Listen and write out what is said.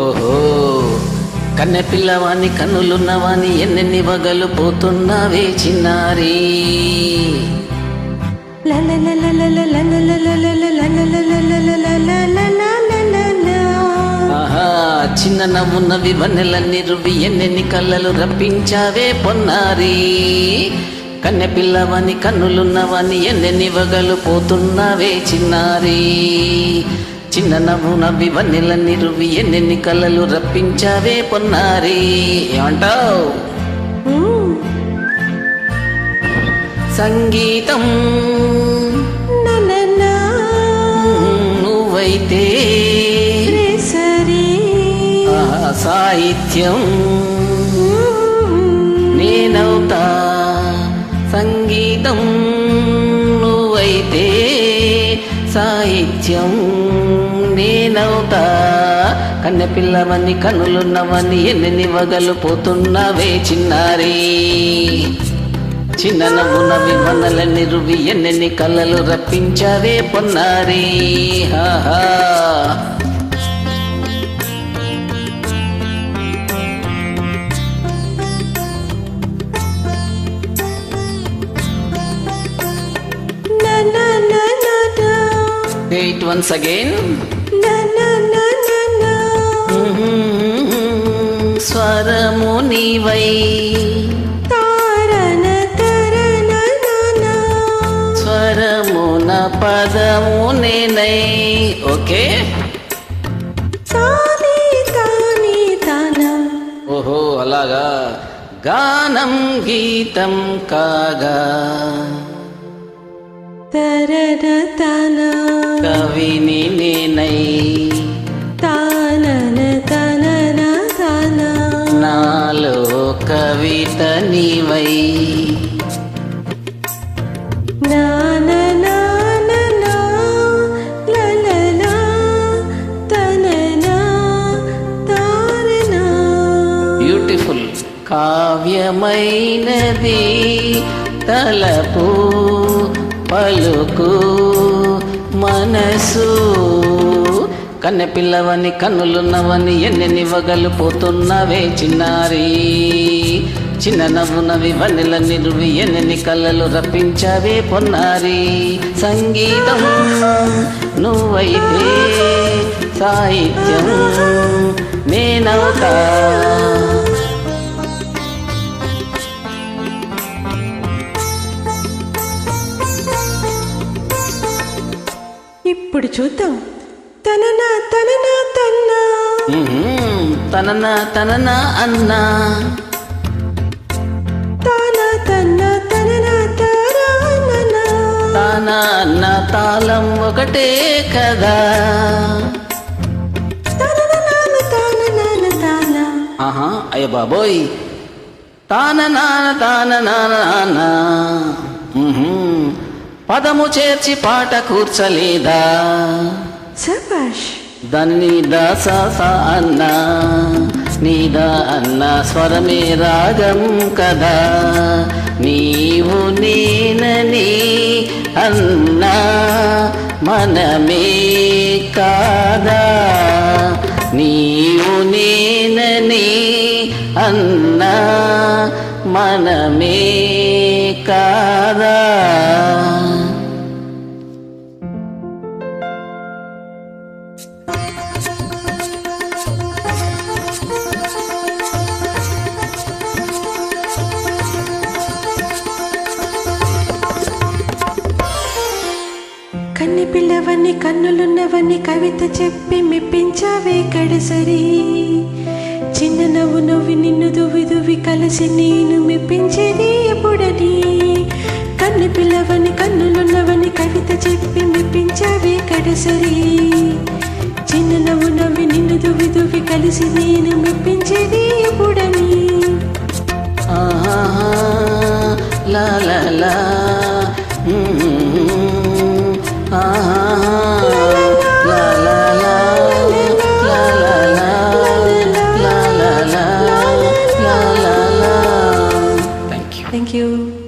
ఓహో కన్నె పిల్లవాణ్ణి కన్నులున్నవాణ్ణి ఎన్నెన్ని వగలు పోతున్నావే చిన్నారి. ఆహా చిన్న నవ్వున్నవి వన్నెలన్నీ రువి ఎన్నెన్ని కళ్ళలు రప్పించావే పొన్నారి. కన్నె పిల్లవాణ్ణి కన్నులున్నవాణ్ణి ఎన్నెన్ని వగలు పోతున్నావే చిన్నారి. చిన్న నవ్వు నవ్వి వన్నెలన్నీ రువి ఎన్నెన్ని కళ్ళలు రప్పించావే పొన్నారి. ఏమంటావు? సంగీతం నువ్వైతే సాహిత్యం నేనవుతా. సంగీతం నువ్వైతే సాహిత్యం నేనవుతా. కన్నె పిల్లవన్నీ కన్నులున్నవన్నీ ఎన్నెన్ని వగలు పోతున్నావే చిన్నారి. చిన్న నవ్వు నవ్వి వన్నెలన్నీ రువి ఎన్నెన్ని కళ్ళలు రప్పించావే పొన్నారి. హాహా Say it once again. స్వరము నీవై స్వరమున పదము నేనై. ఓకే ఓహో అలాగా. గానం గీతం కాగా కవిని నేనై నాలో కవిత నీవై. బ్యూటిఫుల్. కావ్యమైనది తలపు పలుకు మనసు. కన్నె పిల్లవని కన్నులున్నవని ఎన్నెన్ని వగలు పోతున్నావే చిన్నారి. చిన్న నవ్వు నవి వన్నెలన్నీ రువి ఎన్నెన్ని కళ్ళలు రప్పించావే పొన్నారి. సంగీతం నువ్వైతే సాహిత్యం నేనవుతా. ఇప్పుడు చూద్దాం. తననా తననా తన్నా తననా తననా అన్నా తానా తన్నా తననా తానా తానా అన్న తాళం ఒకటే కదా. ఆహా అయ్య బాబోయ్. తాన నాన తాన నాన్న పదము చేర్చి పాట కూర్చలేదా. శభాష్. దాన్ని దాసా అన్నా నీదా అన్న స్వరమే రాగం కదా. నీవు నేనని అన్నా మనమే కాదా. నీవు నేనని అన్నా మనమే కాదా. కన్ని పిల్లవన్నీ కన్నులున్నవన్నీ కవిత చెప్పి మెప్పించావే కడసరి. చిన్న నవ్వు నవ్వి నిన్ను దువ్వి దువ్వి కలిసి నేను మెప్పించేది ఎప్పుడని. కన్ని పిల్లవని కన్నులున్నవని కవిత చెప్పి మెప్పించావే కడసరి. చిన్న నవ్వు నవ్వి నిన్ను దువ్వి దువ్వి కలిసి నేను మెప్పించేది ఎప్పుడని. లా లా లా Thank you.